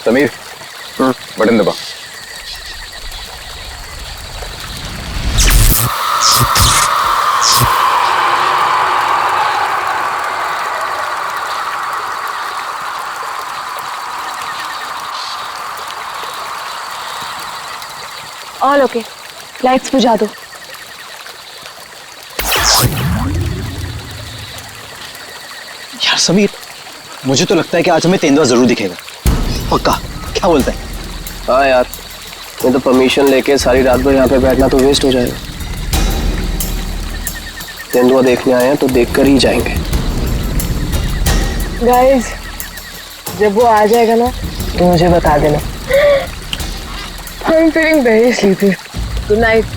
Sameer button दबा। All okay, lights बुझा दो। यार समीर, मुझे तो लगता है कि आज हमें तेंदुआ जरूर दिखेगा। पक्का? क्या बोलता है? हाँ यार, मैं तो परमिशन लेके सारी रात भर यहाँ पे बैठना तो वेस्ट हो जाएगा। तेंदुआ देखने आए हैं तो देखकर ही जाएंगे। गाइस, जब वो आ जाएगा ना तो मुझे बता देना। I'm feeling very sleepy. Good night.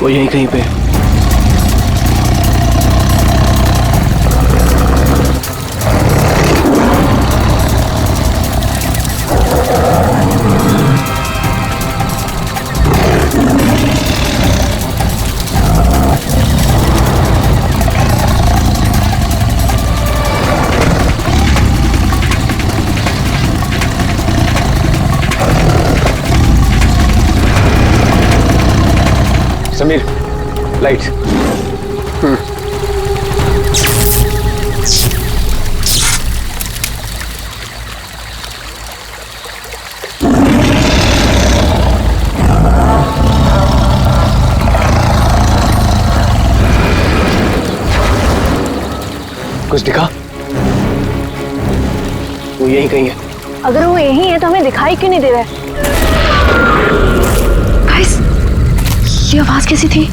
वो यहीं कहीं पे है। समीर, लाइट्स। कुछ दिखा? वो यहीं कहीं है। अगर वो यही है तो हमें दिखाई क्यों नहीं दे रहा है? गाइस, ये आवाज कैसी थी?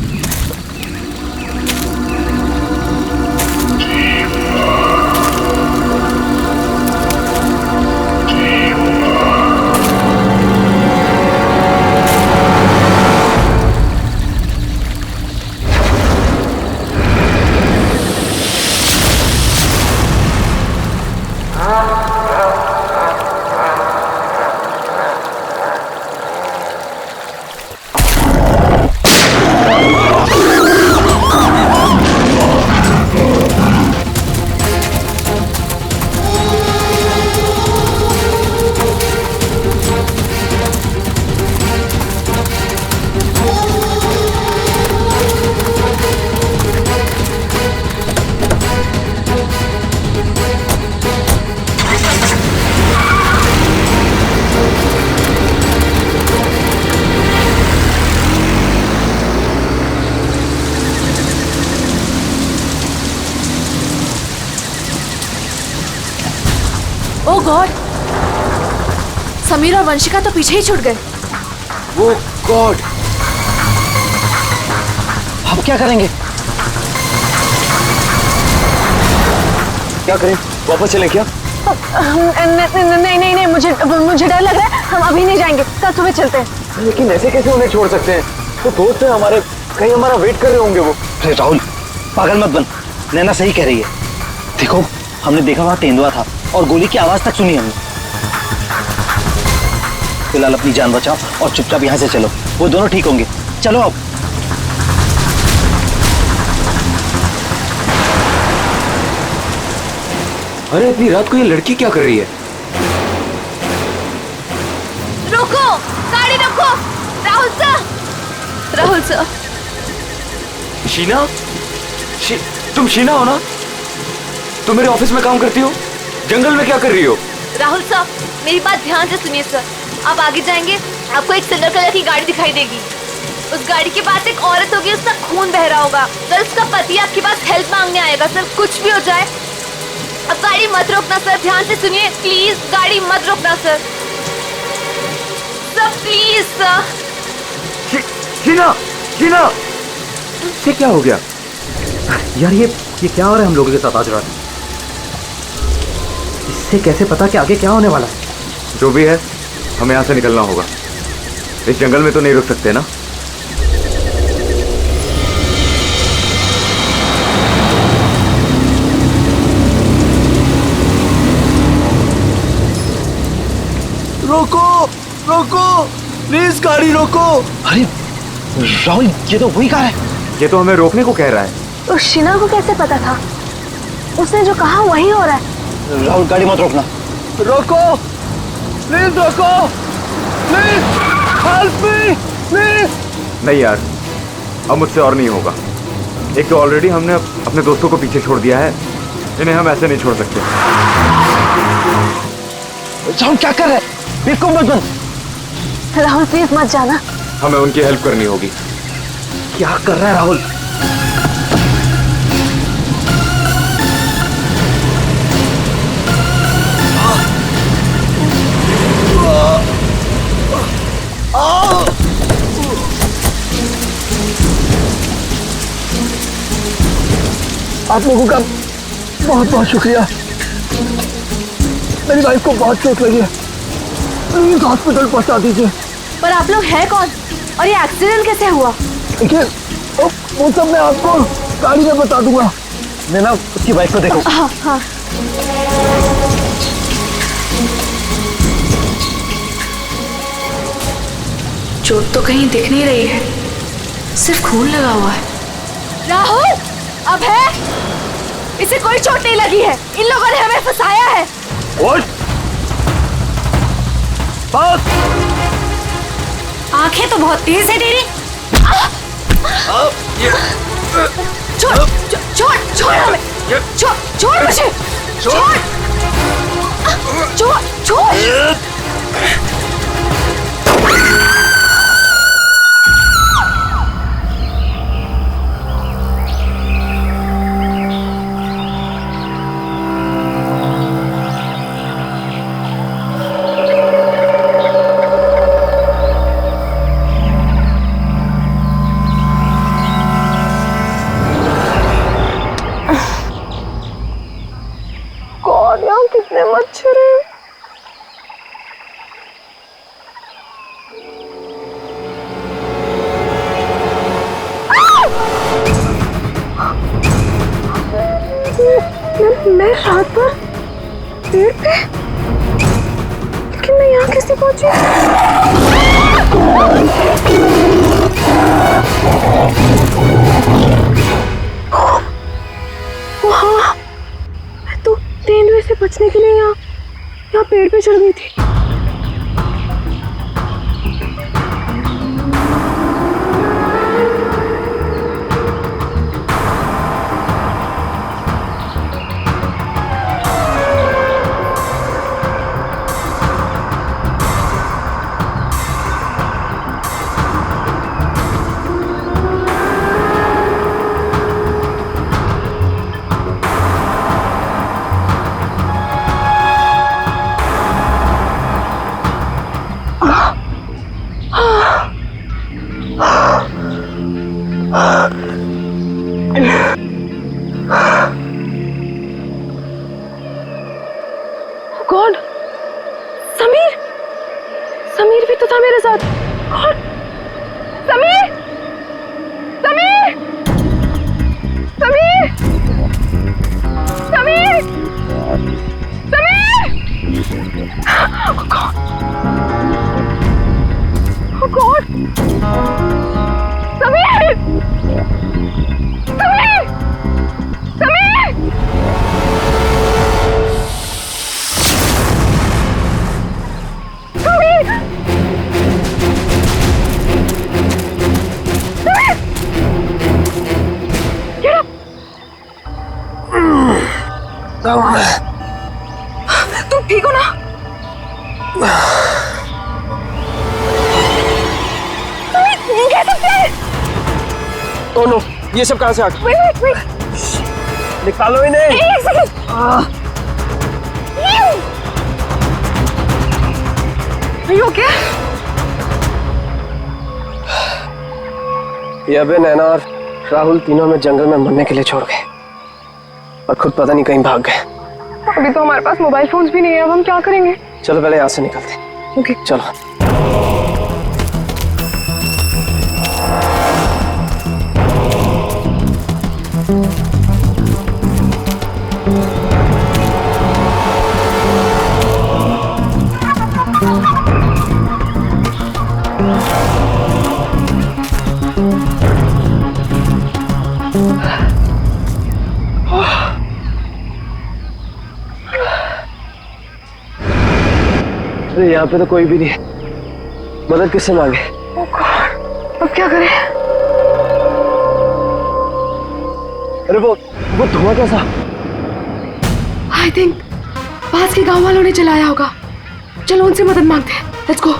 ओह गॉड, समीर और वंशिका तो पीछे ही छूट गए। वो गॉड, अब क्या करेंगे? क्या करें? वापस चलें क्या? नहीं नहीं नहीं, मुझे डर लग रहा है। हम अभी नहीं जाएंगे, कल सुबह चलते हैं। लेकिन ऐसे कैसे उन्हें छोड़ सकते हैं? वो दोस्त है हमारे, कहीं हमारा वेट कर रहे होंगे वो। अरे राहुल, पागल मत बन। नैना सही कह रही है। देखो, हमने देखा वहां तेंदुआ था और गोली की आवाज तक सुनी हमने। फिलहाल अपनी जान बचाओ और चुपचाप यहाँ से चलो, वो दोनों ठीक होंगे। चलो अब। अरे इतनी रात को ये लड़की क्या कर रही है? रुको, गाड़ी रखो। Rahul sir, Rahul sir. शीना? तुम शीना हो ना? तुम मेरे ऑफिस में काम करती हो? जंगल में क्या कर रही हो? राहुल सर, मेरी बात ध्यान से सुनिए सर। आप आगे जाएंगे, आपको एक सिल्वर कलर की गाड़ी दिखाई देगी। उस गाड़ी के पास एक औरत होगी, उसका खून बह रहा होगा। सर उसका पति आपके पास हेल्प मांगने आएगा। सर कुछ भी हो जाए अब गाड़ी मत रोकना सर, ध्यान से सुनिए प्लीज, गाड़ी मत रोकना sir. Sir please sir. Sheena, Sheena, ये क्या हो गया यार? ये क्या हो रहा है हम लोगों के साथ आज रात? इससे कैसे पता कि आगे क्या होने वाला है? जो भी है हमें यहाँ से निकलना होगा। इस जंगल में तो नहीं रुक सकते ना। रोको, रोको, प्लीज गाड़ी रोको। अरे राहुल, ये तो वही कार है। ये तो हमें रोकने को कह रहा है। तो शीना को कैसे पता था? उसने जो कहा वही हो रहा है। राहुल गाड़ी मत रोकना। रोको, प्लीज रोको, प्लीज हेल्प मी, प्लीज। नहीं यार, अब मुझसे और नहीं होगा। एक तो ऑलरेडी हमने अपने दोस्तों को पीछे छोड़ दिया है, इन्हें हम ऐसे नहीं छोड़ सकते। राहुल क्या कर रहे हैं? बिल्कुल मत बन। राहुल प्लीज मत जाना। हमें उनकी हेल्प करनी होगी। क्या कर रहा है राहुल? आप लोगों का बहुत बहुत शुक्रिया। मेरी वाइफ को बहुत चोट लगी है, प्लीज हॉस्पिटल पहुंचा दीजिए। पर आप लोग हैं कौन और ये एक्सीडेंट कैसे हुआ? देखिए वो सब मैं आपको गाड़ी में बता दूंगा। मैं ना उसकी बाइक को देखो। हाँ हाँ। चोट तो कहीं दिख नहीं रही है, सिर्फ खून लगा हुआ है। राहुल, अब है, इसे कोई चोट नहीं लगी है। इन लोगों ने हमें फंसाया है। बस। आंखें तो बहुत तेज है तेरी। छोड़ छोड़ छोड़ हमें, छोड़ छोड़ मुझे, छोड़ छोड़ छोड़। कितने मच्छर हैं। मैं रात पर पेड़ पे, लेकिन मैं यहाँ कैसे पहुंची? वहाँ मैं तो तेंदुए से बचने के लिए यहाँ पेड़ पे चढ़ गई थी। गॉड, समीर, समीर भी तो था मेरे साथ। God, Sameer, Sameer, Sameer, Sameer, Sameer. Oh God, oh God, Sameer, Sameer, Sameer. तुम ठीक हो ना? तुम कह सकते हैं? ओह नो, ये सब कहाँ से आ गया? wait. निकालो इन्हें। एक सेकंड। Are you okay? ये अबे, नैना और राहुल तीनों में जंगल में मरने के लिए छोड़ गए और खुद पता नहीं कहीं भाग गए। अभी तो हमारे पास मोबाइल फोन्स भी नहीं है, अब हम क्या करेंगे? चलो पहले यहाँ से निकलते हैं। ओके चलो। अरे यहाँ पे तो कोई भी नहीं है, मदद किससे मांगे? अब क्या करें? अरे वो धुआं कैसा? आई थिंक पास के गांव वालों ने चलाया होगा। चलो उनसे मदद मांगते हैं। Let's go.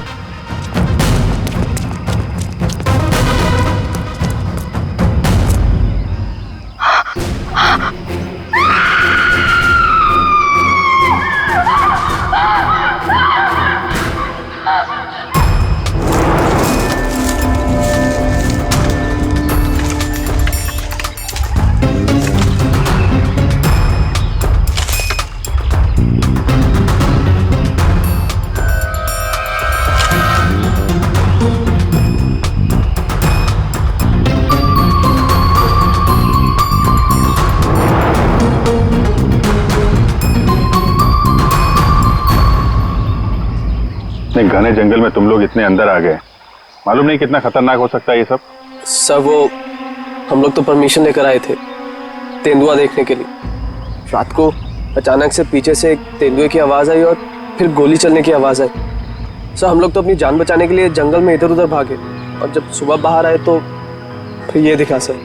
घने जंगल में तुम लोग इतने अंदर आ गए, मालूम नहीं कितना खतरनाक हो सकता है ये सब। सर वो हम लोग तो परमिशन लेकर आए थे तेंदुआ देखने के लिए। रात को अचानक से पीछे से एक तेंदुए की आवाज आई और फिर गोली चलने की आवाज आई। सर हम लोग तो अपनी जान बचाने के लिए जंगल में इधर उधर भागे और जब सुबह बाहर आए तो फिर ये दिखा। सर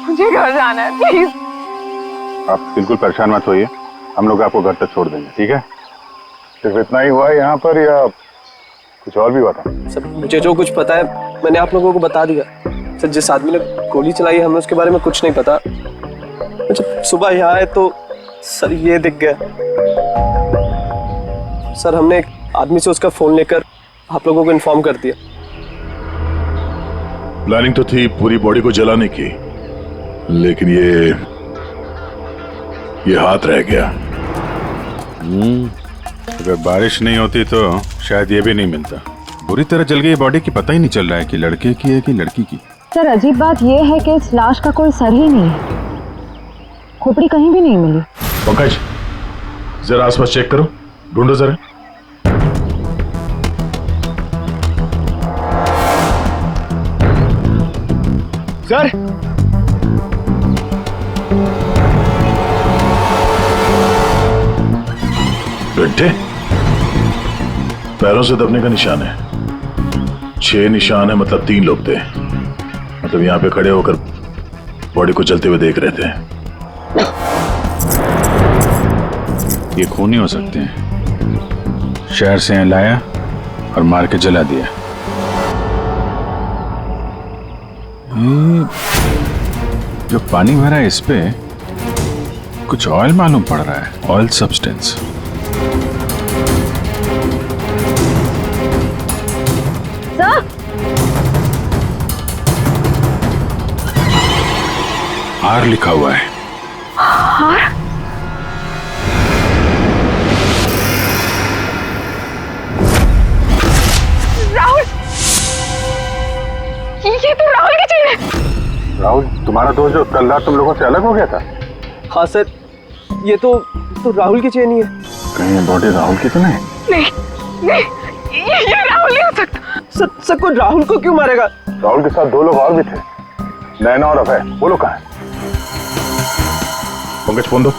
मुझे घर जाना है, प्लीज। आप बिल्कुल परेशान मत होइए, हम लोग आपको घर तक छोड़ देंगे, ठीक है? सिर्फ इतना ही हुआ है यहाँ पर या कुछ और भी हुआ था? सर मुझे जो कुछ पता है मैंने आप लोगों को बता दिया। सर जिस आदमी ने गोली चलाई है हमें उसके बारे में कुछ नहीं पता। जब सुबह यहाँ आए तो सर ये दिख गया। सर हमने एक आदमी से उसका फोन लेकर आप लोगों को इन्फॉर्म कर दिया। प्लानिंग तो थी पूरी बॉडी को जलाने की, लेकिन ये हाथ रह गया। अगर बारिश नहीं होती तो शायद ये भी नहीं मिलता। बुरी तरह जल गई बॉडी की, पता ही नहीं चल रहा है कि लड़के की है कि लड़की की। सर अजीब बात यह है कि इस लाश का कोई सर ही नहीं है, खोपड़ी कहीं भी नहीं मिली। पंकज जरा आसपास चेक करो, ढूंढो जरा। सर गड्ढे, पैरों से दबने का निशान है। 6 निशान है, मतलब 3 लोग थे। मतलब यहाँ पे खड़े होकर बॉडी को जलते हुए देख रहे थे। ये खूनी हो सकते हैं। शहर से यहाँ लाया और मार के जला दिया। जो पानी भरा है इस पे कुछ ऑयल मालूम पड़ रहा है, ऑयल सब्सटेंस। आर लिखा हुआ है। आर? राहुल, ये तो राहुल की चेन है। राहुल तुम्हारा दोस्त जो कल रात तुम लोगों से अलग हो गया था? हाँ सर ये तो राहुल की चेन ही है। कहीं बॉडी राहुल की तो नहीं? नहीं, ये राहुल नहीं हो सकता। सर कोई राहुल को क्यों मारेगा? राहुल के साथ 2 लोग और भी थे, नैना और अभय। वो लोग कहाँ हैं? पंकज फोन दो।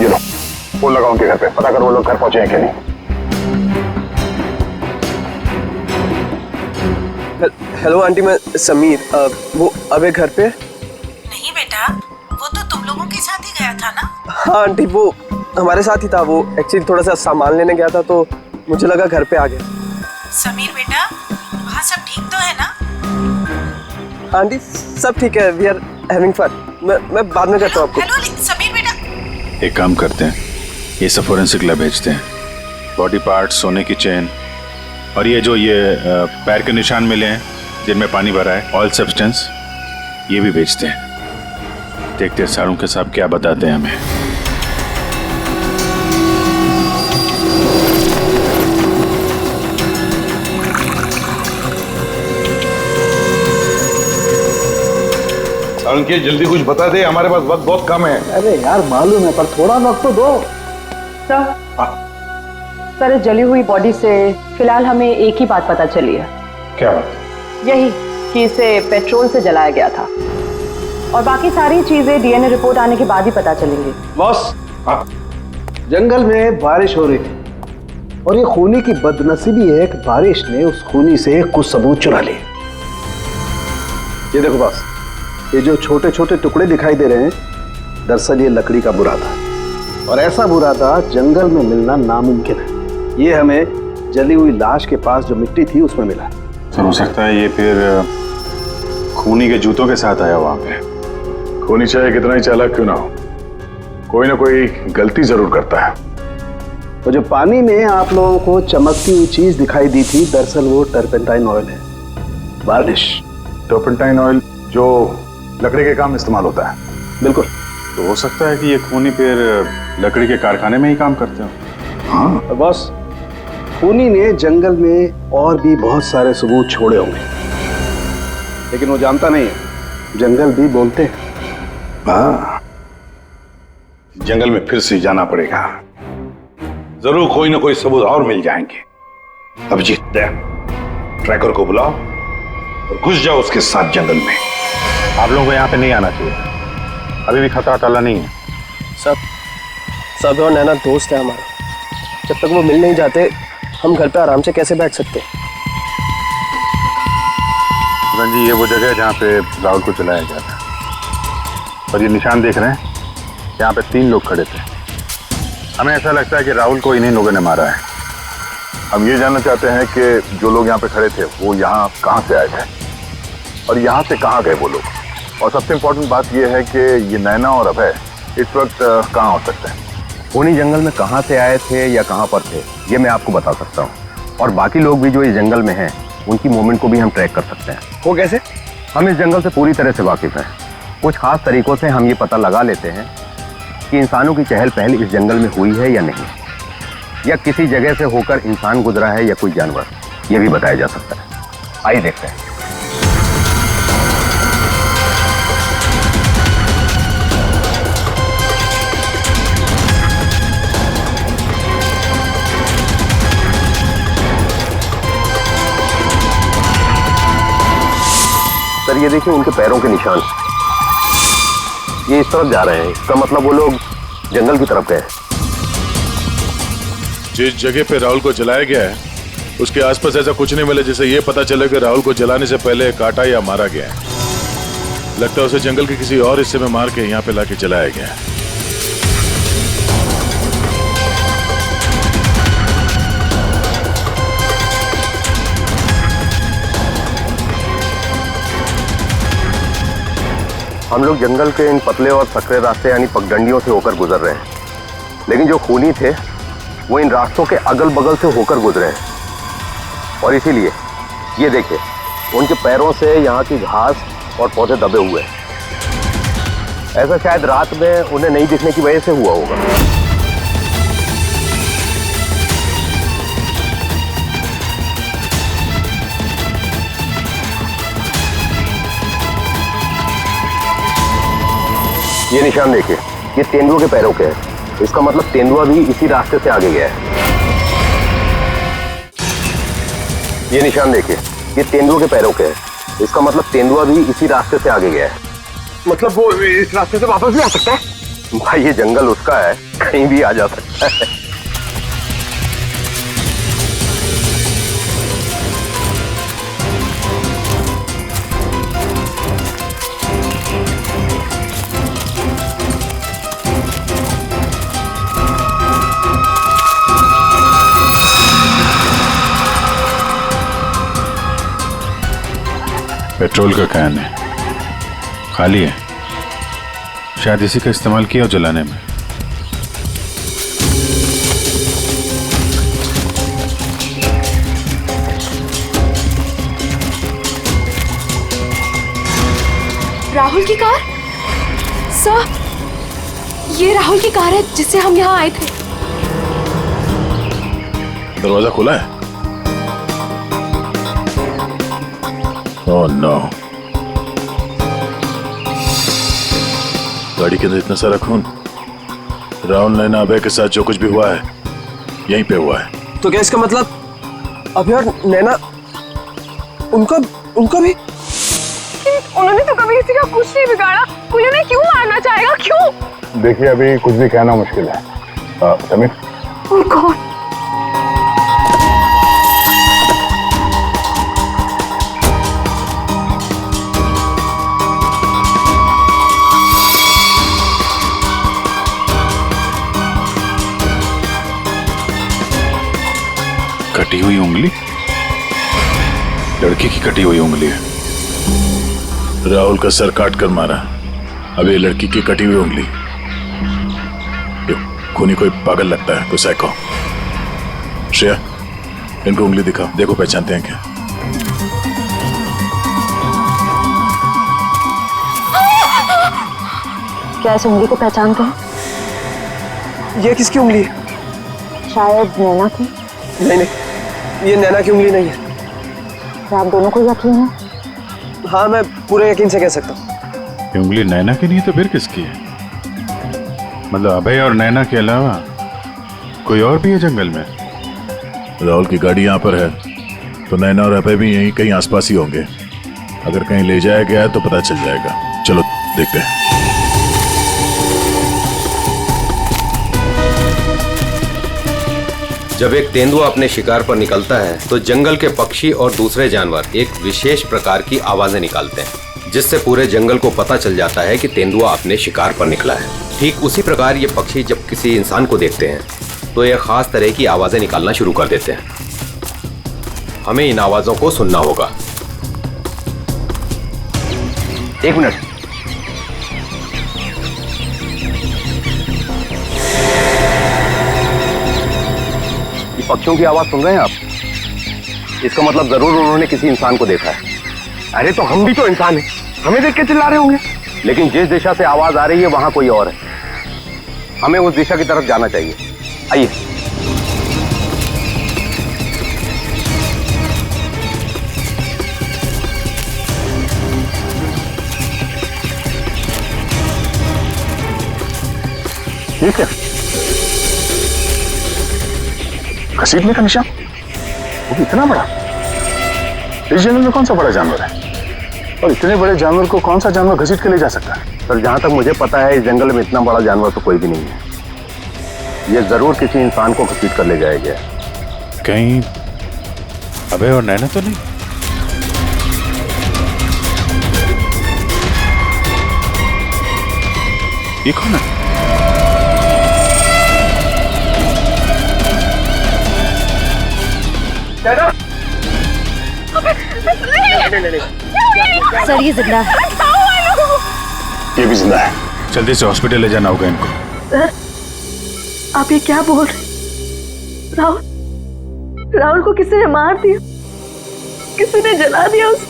ये लो, फोन लगाओ उनके घर पे, पता करो वो लोग घर पहुंचे हैं कि नहीं। हेलो आंटी, मैं समीर। वो अबे घर पे? नहीं बेटा, वो तो तुम लोगों के साथ ही गया था ना? हाँ आंटी वो हमारे साथ ही था। वो एक्चुअली थोड़ा सा सामान लेने गया था तो मुझे लगा घर पे आ गया। समीर बेटा, है ना? आंटी सब ठीक है, वी आर हैविंग फन। मैं बाद में करता हूँ आपको। हेलो समीर बेटा। एक काम करते हैं, ये सब फोरेंसिक लैब भेजते हैं। बॉडी पार्ट, सोने की चेन और ये जो पैर के निशान मिले हैं जिनमें पानी भरा है, ऑयल सब्सटेंस, ये भी भेजते हैं। देखते हैं सारुंखे साहब क्या बताते हैं हमें। सारुंखे जल्दी कुछ बता दे, हमारे पास वक्त बहुत कम है। अरे यार मालूम है, पर थोड़ा वक्त तो दो। सर, इस जली हुई बॉडी से फिलहाल हमें एक ही बात पता चली है। क्या बात? यही कि इसे पेट्रोल से जलाया गया था, और बाकी सारी चीजें डीएनए रिपोर्ट आने के बाद ही पता चलेंगी। बॉस, जंगल में बारिश हो रही थी और ये खूनी की बदनसीबी है कि बारिश ने उस खूनी से कुछ सबूत चुरा लिए। ये देखो बॉस, ये जो छोटे छोटे टुकड़े दिखाई दे रहे हैं, दरअसल ये लकड़ी का बुरादा, और ऐसा बुरादा जंगल में मिलना नामुमकिन है। ये हमें जली हुई लाश के पास जो मिट्टी थी उसमें मिला। तो हो सकता है ये फिर खूनी के जूतों के साथ आया वहां पे। खूनी चाहे कितना ही चालाक क्यों ना हो, कोई ना कोई गलती जरूर करता है। तो जो पानी में आप लोगों को चमकती हुई चीज दिखाई दी थी, दरअसल वो टर्पेंटाइन ऑयल है, वार्निश। टर्पेंटाइन ऑयल जो लकड़ी के काम में इस्तेमाल होता है। बिल्कुल। तो हो सकता है कि ये खूनी फिर लकड़ी के कारखाने में ही काम करते हो। हाँ। तो बस खूनी ने जंगल में और भी बहुत सारे सबूत छोड़े होंगे, लेकिन वो जानता नहीं है जंगल भी बोलते हैं। हाँ, जंगल में फिर से जाना पड़ेगा, जरूर कोई ना कोई सबूत और मिल जाएंगे। अभिजीत, ट्रैकर को बुलाओ और घुस जाओ उसके साथ जंगल में। आप लोगों को यहाँ पे नहीं आना चाहिए, अभी भी खतरा टला नहीं है। सब और नैना दोस्त है हमारा, जब तक वो मिल नहीं जाते हम घर पे आराम से कैसे बैठ सकते? जी, ये वो जगह है जहाँ पे राहुल को चलाया गया था, और ये निशान देख रहे हैं, यहाँ पे 3 लोग खड़े थे। हमें ऐसा लगता है कि राहुल को इन्हीं लोगों ने मारा है। हम ये जानना चाहते हैं कि जो लोग यहाँ पे खड़े थे वो यहाँ कहाँ से आए थे और यहाँ से कहाँ गए वो लोग, और सबसे इम्पोर्टेंट बात ये है कि ये नैना और अभय इस वक्त कहाँ हो सकते हैं। खूनी जंगल में कहाँ से आए थे या कहाँ पर थे ये मैं आपको बता सकता हूँ, और बाकी लोग भी जो इस जंगल में हैं उनकी मूवमेंट को भी हम ट्रैक कर सकते हैं। वो कैसे? हम इस जंगल से पूरी तरह से वाकिफ हैं। कुछ खास तरीकों से हम ये पता लगा लेते हैं कि इंसानों की चहल पहल इस जंगल में हुई है या नहीं, या किसी जगह से होकर इंसान गुजरा है या कोई जानवर, ये भी बताया जा सकता है। आइए देखते हैं। सर, ये देखिए उनके पैरों के निशान, ये इस तरफ जा रहे हैं, इसका मतलब वो लोग जंगल की तरफ गए। जिस जगह पे राहुल को जलाया गया है उसके आसपास ऐसा कुछ नहीं मिला जिससे ये पता चले कि राहुल को जलाने से पहले काटा या मारा गया है। लगता है उसे जंगल के किसी और हिस्से में मार के यहाँ पे लाके जलाया गया है। हम लोग जंगल के इन पतले और सकरे रास्ते यानी पगडंडियों से होकर गुजर रहे हैं, लेकिन जो खूनी थे वो इन रास्तों के अगल बगल से होकर गुजरे हैं, और इसीलिए ये देखिए उनके पैरों से यहाँ की घास और पौधे दबे हुए हैं। ऐसा शायद रात में उन्हें नहीं दिखने की वजह से हुआ होगा। ये निशान देखिए, ये तेंदुआ के पैरों के हैं, इसका मतलब तेंदुआ भी इसी रास्ते से आगे गया है। ये निशान देखिए, ये तेंदुआ के पैरों के हैं, इसका मतलब तेंदुआ भी इसी रास्ते से आगे गया है। मतलब वो इस रास्ते से वापस भी आ सकता है? भाई ये जंगल उसका है, कहीं भी आ जा सकता है। पेट्रोल का कैन है, खाली है। शायद इसी का इस्तेमाल किया हो जलाने में। राहुल की कार? सर, ये राहुल की कार है जिससे हम यहाँ आए थे। दरवाजा खुला है? Oh no. गाड़ी के अंदर इतना सारा खून। राहुल नैना अभय के साथ जो कुछ भी हुआ है यहीं पे हुआ है। तो क्या इसका मतलब अभय और नैना उनका भी? उन्होंने तो कभी किसी का कुछ नहीं बिगाड़ा, कोई उन्हें क्यों मारना चाहेगा, क्यों? देखिए अभी कुछ भी कहना मुश्किल है। समीर, और कौन? कटी हुई उंगली? लड़की की कटी हुई उंगली है। राहुल का सर काट कर मारा, अब ये लड़की की कटी हुई उंगली। ये खूनी कोई पागल लगता है, कोई साइको। श्रेया, इनको उंगली दिखाओ, देखो पहचानते हैं क्या। क्या इस उंगली को पहचानते हैं? ये किसकी उंगली है? शायद नैना की। नहीं, ये नैना की उंगली नहीं है। क्या आप दोनों को यकीन है? हाँ, मैं पूरे यकीन से कह सकता हूँ। ये उंगली नैना की नहीं है तो फिर किसकी है? मतलब अभय और नैना के अलावा कोई और भी है जंगल में? राहुल की गाड़ी यहाँ पर है तो नैना और अभय भी यहीं कहीं आसपास ही होंगे। अगर कहीं ले जाया गया है तो पता चल जाएगा। चलो देखते हैं। जब एक तेंदुआ अपने शिकार पर निकलता है तो जंगल के पक्षी और दूसरे जानवर एक विशेष प्रकार की आवाजें निकालते हैं, जिससे पूरे जंगल को पता चल जाता है कि तेंदुआ अपने शिकार पर निकला है। ठीक उसी प्रकार ये पक्षी जब किसी इंसान को देखते हैं तो ये खास तरह की आवाजें निकालना शुरू कर देते हैं। हमें इन आवाजों को सुनना होगा। एक मिनट, पक्षियों की आवाज सुन रहे हैं आप? इसका मतलब जरूर उन्होंने किसी इंसान को देखा है। अरे तो हम भी तो इंसान हैं, हमें देख के चिल्ला रहे होंगे। लेकिन जिस दिशा से आवाज आ रही है वहां कोई और है। हमें उस दिशा की तरफ जाना चाहिए। आइए। ठीक है, घसीटने का निशान, वो भी इतना बड़ा। इस जंगल में कौन सा बड़ा जानवर है? और इतने बड़े जानवर को कौन सा जानवर घसीट के ले जा सकता है? सर, जहां तक मुझे पता है इस जंगल में इतना बड़ा जानवर तो कोई भी नहीं है। ये जरूर किसी इंसान को घसीट कर ले जाया गया। कहीं अभय और नैना तो नहीं? ये कौन है? सर, ये जिंदा है। ये भी जिंदा है। जल्दी से हॉस्पिटल ले जाना होगा इनको। सर, आप ये क्या बोल रहे? राहुल को किसी ने मार दिया, किसी ने जला दिया उसे।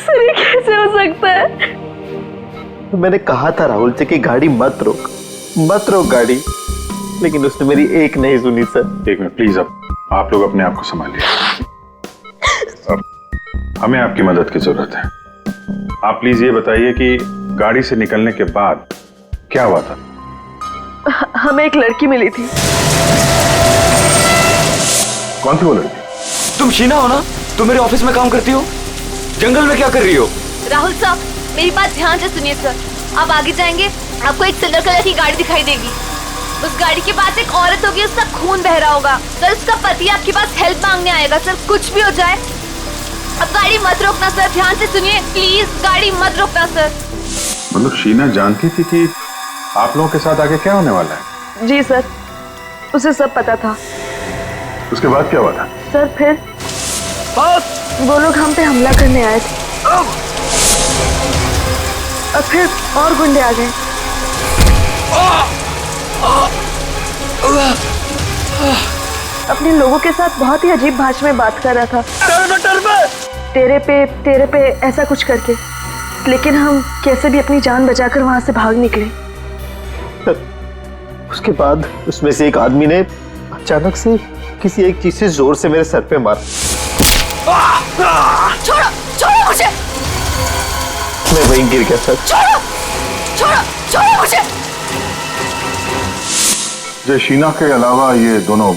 सर, ये कैसे हो सकता है? मैंने कहा था राहुल से कि गाड़ी मत रोक गाड़ी, लेकिन उसने मेरी एक नहीं सुनी सर। एक मिनट प्लीज, अब आप लोग अपने आप को संभालिए। अब हमें आपकी मदद की जरूरत है। आप प्लीज ये बताइए कि गाड़ी से निकलने के बाद क्या हुआ था? हमें एक लड़की मिली थी। कौन थी वो लड़की? तुम शीना हो ना? तुम मेरे ऑफिस में काम करती हो? जंगल में क्या कर रही हो? राहुल साहब, मेरी बात ध्यान से सुनिए सर। आप आगे जाएंगे, आपको एक सिल्वर कलर की गाड़ी दिखाई देगी। उस गाड़ी के पास एक औरत होगी, उसका खून बह रहा होगा। सर, उसका पति आपके पास हेल्प मांगने आएगा। सर, कुछ भी हो जाए अब गाड़ी मत रोकना सर। ध्यान से सुनिए प्लीज, गाड़ी मत रोकना सर। मतलब शीना जानती थी कि आप लोगों के साथ आगे क्या होने वाला है? जी सर, उसे सब पता था। उसके बाद क्या हुआ था? सर, फिर बस वो लोग हम पे हमला करने आए थे और फिर और गुंडे आ गए। अपने लोगों के साथ बहुत ही अजीब भाषा में बात कर रहा था, तेरे पे ऐसा कुछ करके। लेकिन हम कैसे भी अपनी जान बचाकर वहां से भाग निकले। उसके बाद उसमें से एक आदमी ने अचानक से किसी एक चीज से जोर से मेरे सर पे मारा। छोड़ो छोड़ो मुझे, मैं वहीं गिर गया सर। छोड़ो छोड़ो छोड़ो मुझे। जो शीना के अलावा ये दोनों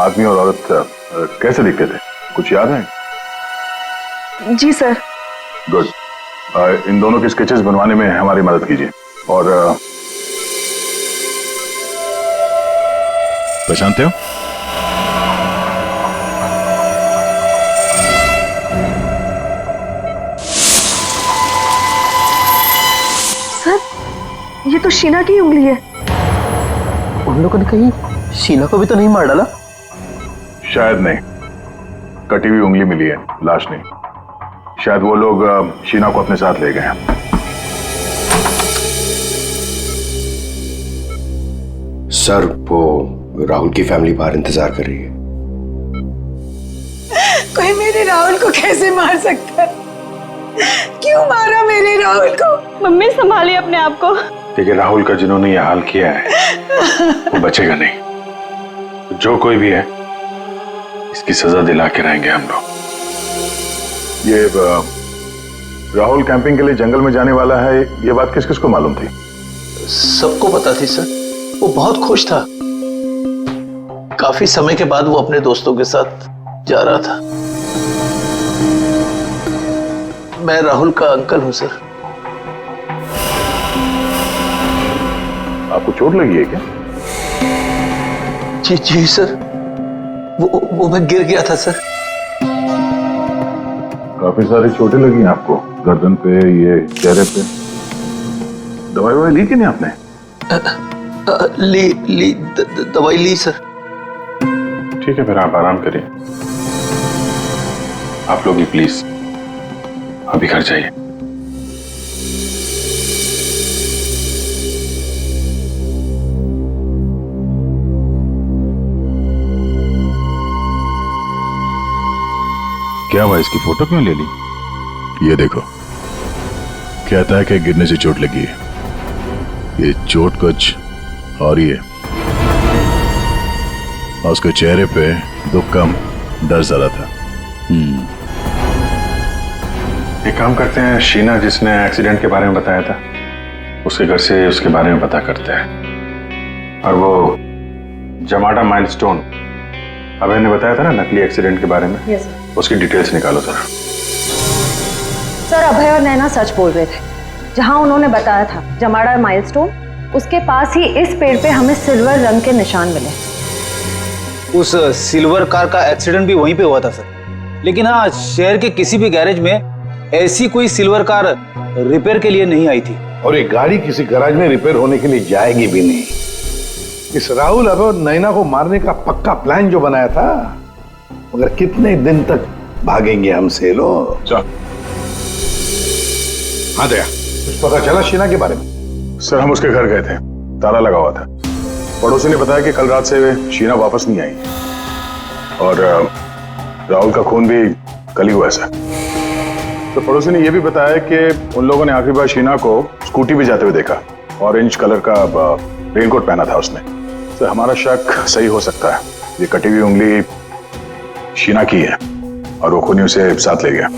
आदमी और औरत कैसे दिखते थे, कुछ याद है? जी सर। गुड। इन दोनों के स्केचेस बनवाने में हमारी मदद कीजिए। और पहचानते हो? सर ये तो शीना की उंगली है। उन लोगों ने कहीं शीना को भी तो नहीं मार डाला? शायद नहीं, कटी हुई उंगली मिली है, लाश नहीं। शायद वो लोग शीना को अपने साथ ले गए हैं। सर वो राहुल की फैमिली बाहर इंतजार कर रही है। कोई मेरे राहुल को कैसे मार सकता है? क्यों मारा मेरे राहुल को? मम्मी संभालिए अपने आप को। देखिए राहुल का जिन्होंने ये हाल किया है वो बचेगा नहीं। जो कोई भी है इसकी सजा दिला के रहेंगे हम लोग। ये राहुल कैंपिंग के लिए जंगल में जाने वाला है, ये बात किस किस को मालूम थी? सबको पता थी सर। वो बहुत खुश था। काफी समय के बाद वो अपने दोस्तों के साथ जा रहा था। मैं राहुल का अंकल हूं सर। आपको चोट लगी है क्या? जी जी सर, वो मैं गिर गया था सर। काफी सारी चोटें लगी हैं आपको, गर्दन पे, ये चेहरे पे। दवाई ववाई ली कि नहीं आपने? दवाई ली सर। ठीक है फिर आप आराम करिए। आप लोग भी प्लीज अभी घर जाइए। क्या हुआ, इसकी फोटो क्यों ले ली? ये देखो, कहता है कि गिरने से चोट लगी है। ये चोट कुछ और ही है। और उसके चेहरे पे दुख कम, डर ज्यादा था। एक काम करते हैं, शीना जिसने एक्सीडेंट के बारे में बताया था उसके घर से उसके बारे में पता करते हैं। और वो जमाडा माइलस्टोन अभय ने बताया था ना नकली एक्सीडेंट के बारे में, यस उसकी डिटेल्स निकालो जरा। सर अभय और नैना सच बोल रहे थे। जहां उन्होंने बताया था जमाड़ा माइलस्टोन, उसके पास ही इस पेड़ पे हमें सिल्वर रंग के निशान मिले। उस सिल्वर कार का एक्सीडेंट भी वहीं पे हुआ था सर। लेकिन हाँ, शहर के किसी भी गैरेज में ऐसी कोई सिल्वर कार रिपेयर के लिए नहीं आई थी। और एक गाड़ी किसी गैराज में रिपेयर होने के लिए जाएगी भी नहीं। इस राहुल और नैना को मारने का पक्का प्लान जो बनाया था, मगर कितने दिन तक भागेंगे हमसे लोग। हाँ दया, कुछ पता चला शीना के बारे में? सर हम उसके घर गए थे, ताला लगा हुआ था। पड़ोसी ने बताया कि कल रात से शीना वापस नहीं आई और राहुल का खून भी कल ही हुआ सर। तो पड़ोसी ने यह भी बताया कि उन लोगों ने आखिरी बार शीना को स्कूटी पे जाते हुए देखा। ऑरेंज कलर का रेनकोट पहना था उसने। तो हमारा शक सही हो सकता है, ये कटी हुई उंगली शीना की है और वो खूनी उसे साथ ले गया।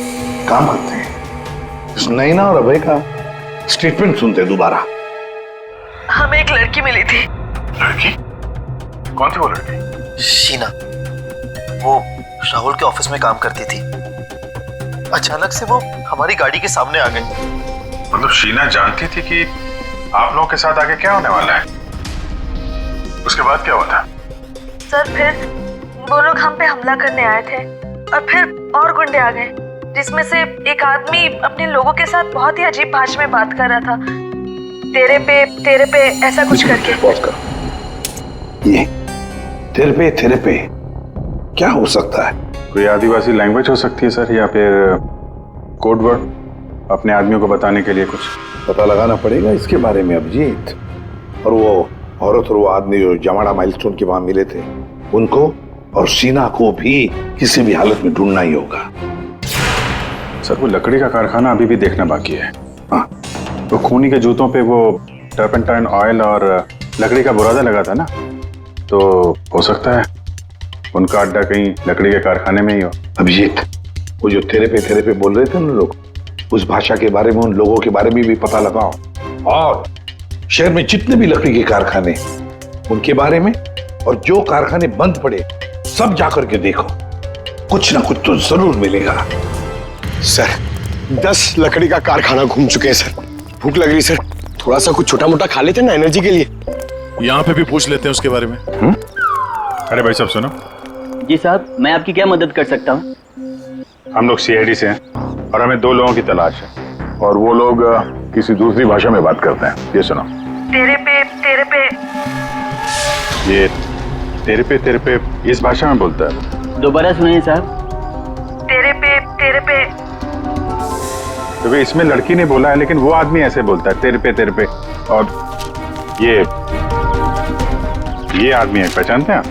काम करते हैं, इस नैना और अभय का स्टेटमेंट सुनते हैं दोबारा। हमें एक लड़की मिली थी। लड़की? कौन थी वो लड़की? शीना, वो राहुल के ऑफिस में काम करती थी। अचानक से वो हमारी गाड़ी के सामने आ गई। मतलब शीना जानती थी कि आप लोगों के साथ आगे क्या होने वाला है? उसके बाद क्या हुआ था? सर फिर वो लोग हम पे हमला करने आए थे और फिर और गुंडे आ गए, जिसमें से एक आदमी अपने लोगों के साथ बहुत ही अजीब भाषा में बात कर रहा था, तेरे पे ऐसा कुछ करके। पॉज कर। ये तेरे पे क्या हो सकता है? कोई आदिवासी लैंग्वेज हो सकती है सर, या फिर कोड वर्ड अपने आदमियों को बताने के लिए कुछ? पता लगाना पड़ेगा इसके बारे में अभिजीत। और वो औरत और वो आदमी जो जमाड़ा माइलस्टोन के वहां मिले थे, उनको और शीना को भी किसी भी हालत में ढूंढना ही होगा। सर वो लकड़ी का कारखाना अभी भी देखना बाकी है। हाँ, तो खूनी के जूतों पे वो टर्पेंटाइन ऑयल और लकड़ी का बुरादा लगा था ना, तो हो सकता है उनका अड्डा कहीं लकड़ी के कारखाने में ही हो। अभिजीत, वो जो तेरे पे बोल रहे थे ना लोग, उस भाषा के बारे में, उन लोगों के बारे में भी पता लगाओ। और शहर में जितने भी लकड़ी के कारखाने, उनके बारे में, और जो कारखाने बंद पड़े सब जाकर के देखो, कुछ ना कुछ तो जरूर मिलेगा। सर 10 लकड़ी का कारखाना घूम चुके हैं सर। भूख लग रही सर, थोड़ा सा कुछ छोटा मोटा खा लेते ना एनर्जी के लिए। यहाँ पे भी पूछ लेते हैं उसके बारे में। अरे भाई साहब सुनो। जी साहब, मैं आपकी क्या मदद कर सकता हूँ? हम लोग सीआईडी से हैं और हमें 2 लोगों की तलाश है, और वो लोग किसी दूसरी भाषा में बात करते हैं। ये सुनो। तेरे पे ये तेरे पे इस भाषा में बोलता है। दोबारा सुनिए साहब। तेरे पे तो वे इसमें लड़की ने बोला है, लेकिन वो आदमी ऐसे बोलता है तेरे पे। और ये आदमी है, पहचानते हैं आप?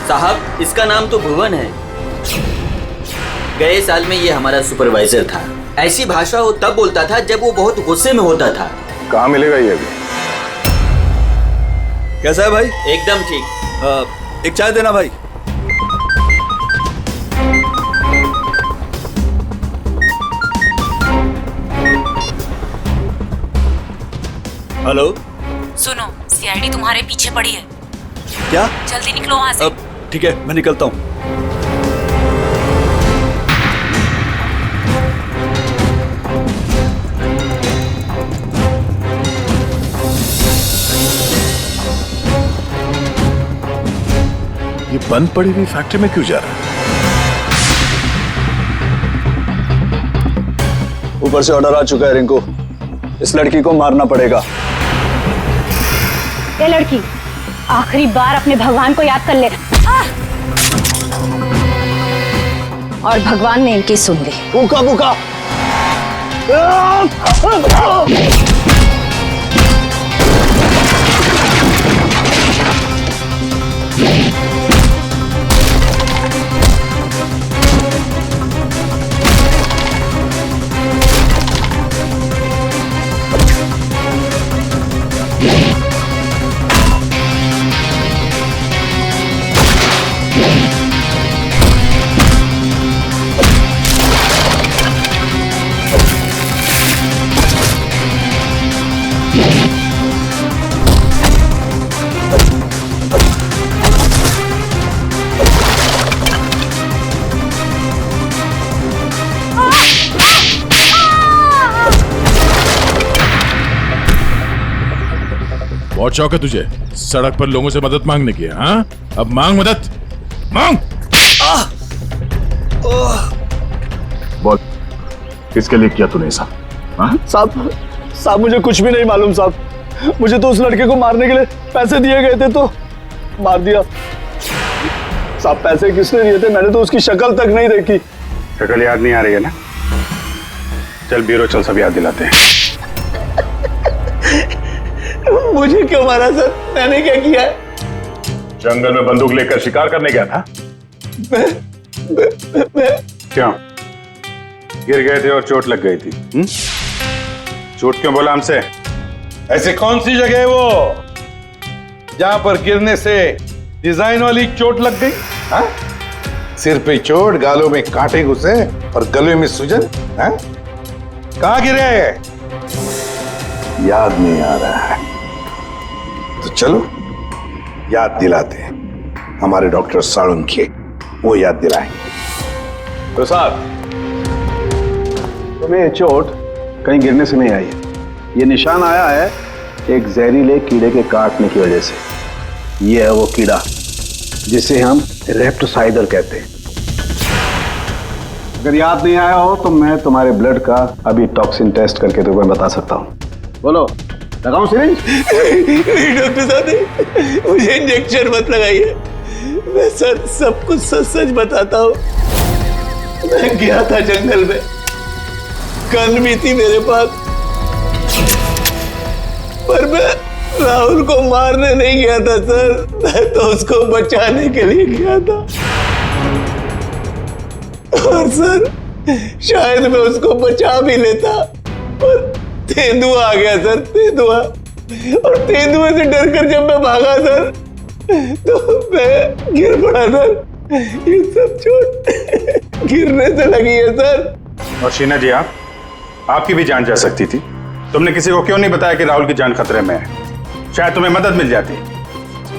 साहब इसका नाम तो भुवन है। गए साल में ये हमारा सुपरवाइजर था। ऐसी भाषा वो तब बोलता था जब वो बहुत गुस्से में होता था। कहाँ मिलेगा ये अभी? कैसा है भाई? एकदम ठीक। एक चाय देना भाई। हेलो, सुनो, सीआईडी तुम्हारे पीछे पड़ी है। क्या? जल्दी निकलो वहां से। ठीक है, मैं निकलता हूँ। ये बंद पड़ी हुई फैक्ट्री में क्यों जा रहा है? ऊपर से ऑर्डर आ चुका है रिंकू, इस लड़की को मारना पड़ेगा। ये लड़की आखिरी बार अपने भगवान को याद कर ले। और भगवान ने इनकी सुन ली। भूखा भूखा। बहुत शौक है तुझे सड़क पर लोगों से मदद मांगने की, हाँ? अब मांग मदद, मांग। बोल, किसके लिए किया तूने ऐसा? साहब मुझे कुछ भी नहीं मालूम साहब। मुझे तो उस लड़के को मारने के लिए पैसे दिए गए थे तो मार दिया। साहब पैसे किसने दिए थे? मैंने तो उसकी शक्ल तक नहीं देखी। शक्ल याद नहीं आ रही है ना? चल ब्यूरो चल, सब याद दिलाते हैं। मुझे क्यों मारा सर? मैंने क्या किया है? जंगल में बंदूक लेकर शिकार करने गया था। क्यों? गिर गए थे और चोट लग गई थी। झूठ क्यों बोला हमसे? ऐसे कौन सी जगह है वो जहां पर गिरने से डिजाइन वाली चोट लग गई? हाँ? सिर पे चोट, गालों में कांटे घुसे और गले में सूजन। हाँ? कहां गिरे? याद नहीं आ रहा है तो चलो याद दिलाते हैं। हमारे डॉक्टर साळुंखे वो याद दिलाएंगे। तो साहब, तुम्हें ये चोट कहीं गिरने से नहीं आई है। ये निशान आया है एक जहरीले कीड़े के काटने की वजह से। ये है वो कीड़ा जिसे हम रेप्टोसाइडर कहते हैं। अगर याद नहीं आया हो तो मैं तुम्हारे ब्लड का अभी टॉक्सिन टेस्ट करके तुम्हें बता सकता हूँ। बोलो, लगाऊं सिरिंज? डॉक्टर साहब मुझे इंजेक्शन मत लगाइए। मैं सर सब कुछ सच सच बताता हूँ। मैं गया था जंगल में, गन भी थी मेरे पास, पर मैं राहुल को मारने नहीं गया था सर, मैं तो उसको बचाने के लिए गया था। और सर शायद मैं उसको बचा भी लेता, और तेंदुआ आ गया सर, तेंदुआ। और तेंदुए से डरकर जब मैं भागा सर, तो मैं गिर पड़ा सर। ये सब चोट गिरने से लगी है सर। और शीना जी, आपकी भी जान जा सकती थी। तुमने किसी को क्यों नहीं बताया कि राहुल की जान खतरे में है? शायद तुम्हें मदद मिल जाती।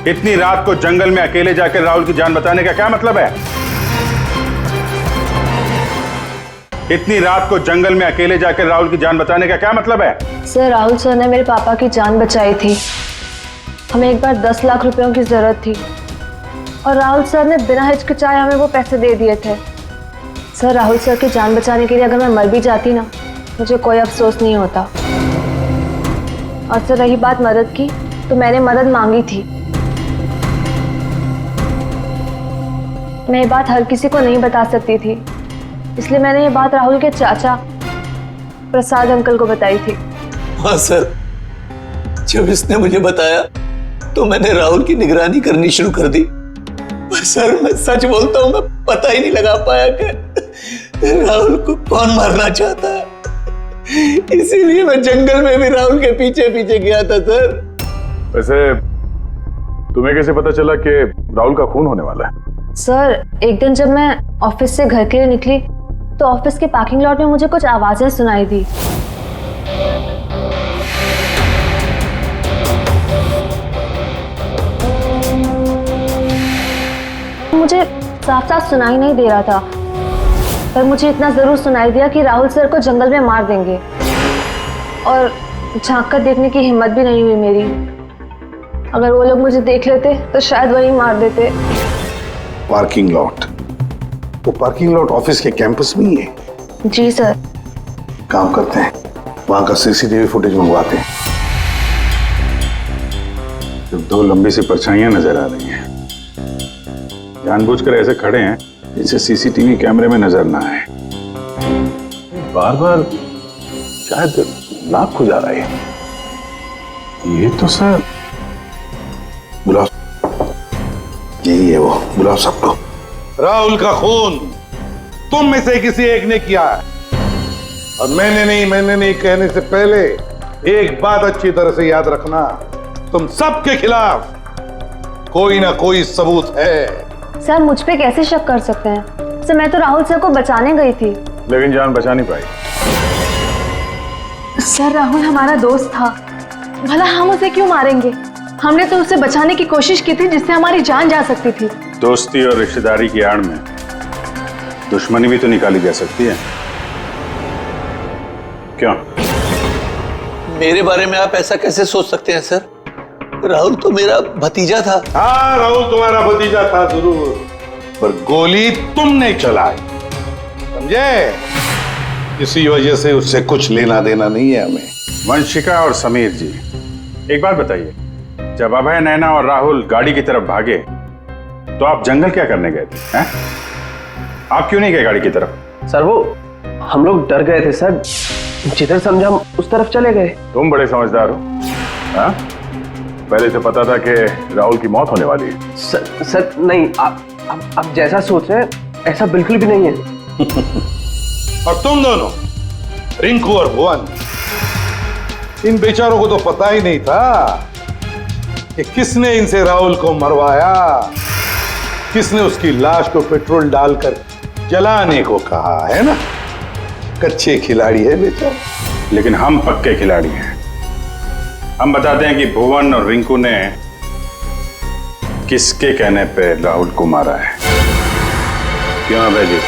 इतनी रात को जंगल में अकेले जाकर राहुल की जान बचाने का क्या मतलब है? इतनी रात को जंगल में अकेले जाकर राहुल की जान बचाने का क्या मतलब है? सर, राहुल सर ने मेरे पापा की जान बचाई थी। हमें एक बार 10 लाख रुपयों की जरूरत थी और राहुल सर ने बिना हिचकिचाए हमें वो पैसे दे दिए थे। सर, राहुल सर की जान बचाने के लिए अगर मैं मर भी जाती ना, मुझे कोई अफसोस नहीं होता। और सर, रही बात मदद की, तो मैंने मदद मांगी थी। मैं ये बात हर किसी को नहीं बता सकती थी, इसलिए मैंने ये बात राहुल के चाचा प्रसाद अंकल को बताई थी। हाँ सर, जब इसने मुझे बताया तो मैंने राहुल की निगरानी करनी शुरू कर दी। पर सर, मैं सच बोलता हूँ, मैं पता ही नहीं लगा पाया कि राहुल को कौन मारना चाहता है। इसीलिए मैं जंगल में भी राहुल के पीछे पीछे गया था सर। वैसे तुम्हें कैसे पता चला कि राहुल का खून होने वाला है? सर, एक दिन जब मैं ऑफिस से घर के लिए निकली तो ऑफिस के पार्किंग लॉट में मुझे कुछ आवाजें सुनाई दी। मुझे साफ साफ सुनाई नहीं दे रहा था, पर मुझे इतना जरूर सुनाई दिया कि राहुल सर को जंगल में मार देंगे। और झांक कर देखने की हिम्मत भी नहीं हुई मेरी। अगर वो लोग मुझे देख लेते तो शायद वही मार देते। Parking lot? वो पार्किंग लॉट ऑफिस के कैंपस में ही है? जी सर। काम करते हैं, वहां का सीसीटीवी फुटेज मंगवाते हैं। जब 2 लंबी सी परछाइयां नजर आ रही हैं, जानबूझकर ऐसे खड़े हैं जिसे सीसीटीवी कैमरे में नजर ना आए। बार बार शायद नाक खुजा रहा है। ये तो सर, बुलाओ, यही है वो, बुलाओ सबको। राहुल का खून तुम में से किसी एक ने किया है, और मैंने नहीं कहने से पहले एक बात अच्छी तरह से याद रखना, तुम सबके खिलाफ कोई ना कोई सबूत है। सर, मुझ पे कैसे शक कर सकते हैं? सर, मैं तो राहुल सर को बचाने गई थी। लेकिन जान बचा नहीं पाई। सर, राहुल हमारा दोस्त था, भला हम उसे क्यों मारेंगे? हमने तो उसे बचाने की कोशिश की थी जिससे हमारी जान जा सकती थी। दोस्ती और रिश्तेदारी की आड़ में दुश्मनी भी तो निकाली जा सकती है, क्यों? मेरे बारे में आप ऐसा कैसे सोच सकते हैं सर? राहुल तो मेरा भतीजा था। हाँ, राहुल तुम्हारा भतीजा था जरूर, पर गोली तुमने चलाई, समझे? इसी वजह से उससे कुछ लेना देना नहीं है हमें। वंशिका और समीर जी, एक बात बताइए, जब अभय, नैना और राहुल गाड़ी की तरफ भागे तो आप जंगल क्या करने गए थे? हैं? आप क्यों नहीं गए गाड़ी की तरफ? सर, वो हम लोग डर गए थे सर, जिधर समझा हम उस तरफ चले गए। तुम बड़े समझदार हो। हाँ? पहले से पता था कि राहुल की मौत होने वाली है। सर नहीं, आप जैसा सोच रहे हैं ऐसा बिल्कुल भी नहीं है। और तुम दोनों, रिंकू और भुवन, इन बेचारों को तो पता ही नहीं था कि किसने इनसे राहुल को मरवाया, किसने उसकी लाश को पेट्रोल डालकर जलाने को कहा, है ना? कच्चे खिलाड़ी है बेचारा। लेकिन हम पक्के खिलाड़ी हैं। हम बताते हैं कि भुवन और रिंकू ने किसके कहने पे राहुल को मारा है। क्यों अभय जी?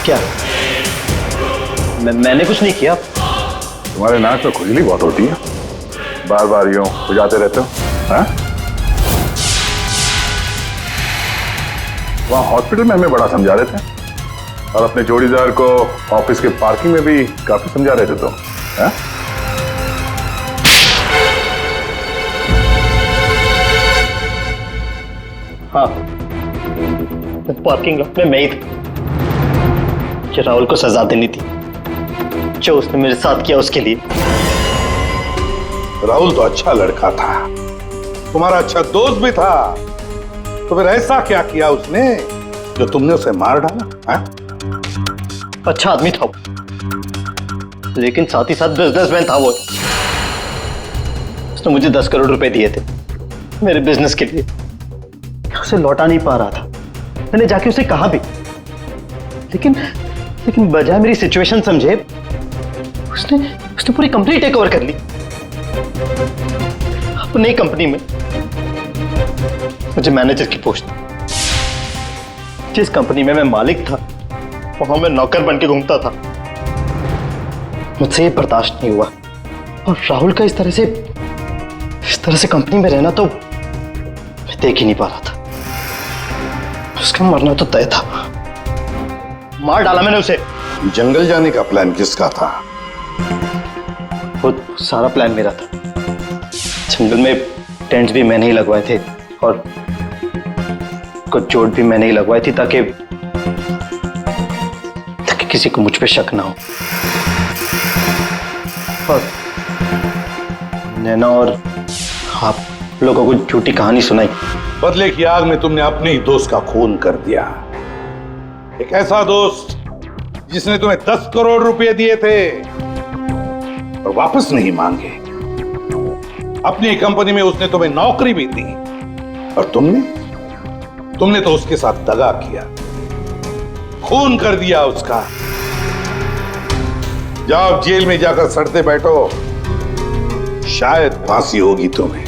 क्या? मैंने कुछ नहीं किया। तुम्हारे नाक में खुजली बहुत होती है, बार बार यूं खुजाते रहते हो। हाँ? वहां हॉस्पिटल में हमें बड़ा समझा रहे थे, और अपने जोड़ीदार को ऑफिस के पार्किंग में भी काफी समझा रहे थे तुम। हाँ? हाँ, पार्किंग लॉट में मैं ही था कि राहुल को सजा देनी थी जो उसने मेरे साथ किया उसके लिए। राहुल तो अच्छा लड़का था, तुम्हारा अच्छा दोस्त भी था, तो फिर ऐसा क्या किया उसने जो तुमने उसे मार डाला? है? अच्छा आदमी था वो, लेकिन साथ ही साथ बिजनेसमैन था वो। उसने मुझे 10 करोड़ रुपए दिए थे मेरे बिजनेस के लिए, उसे लौटा नहीं पा रहा था। मैंने जाके उसे कहा भी, लेकिन बजाय मेरी सिचुएशन समझे उसने पूरी कंपनी टेक ओवर कर ली। अब नई कंपनी में मुझे मैनेजर की पोस्ट, जिस कंपनी में मैं मालिक था वहां मैं नौकर बन के घूमता था। मुझसे ये बर्दाश्त नहीं हुआ, और राहुल का इस तरह से कंपनी में रहना तो मैं देख ही नहीं पा रहा था। उसका मरना तो तय था, मार डाला मैंने उसे। जंगल जाने का प्लान किसका था? वो सारा प्लान मेरा था। जंगल में टेंट्स भी मैंने ही लगवाए थे और कुछ चोट भी मैंने ही लगवाई थी ताकि किसी को मुझ पे शक ना हो। और नैना और आप लोगों को झूठी कहानी सुनाई। बदले की आग में तुमने अपने ही दोस्त का खून कर दिया। एक ऐसा दोस्त जिसने तुम्हें 10 करोड़ रुपए दिए थे और वापस नहीं मांगे। अपनी कंपनी में उसने तुम्हें नौकरी भी दी और तुमने तो उसके साथ दगा किया, खून कर दिया उसका। जाओ जेल में जाकर सड़ते बैठो, शायद फांसी होगी तुम्हें।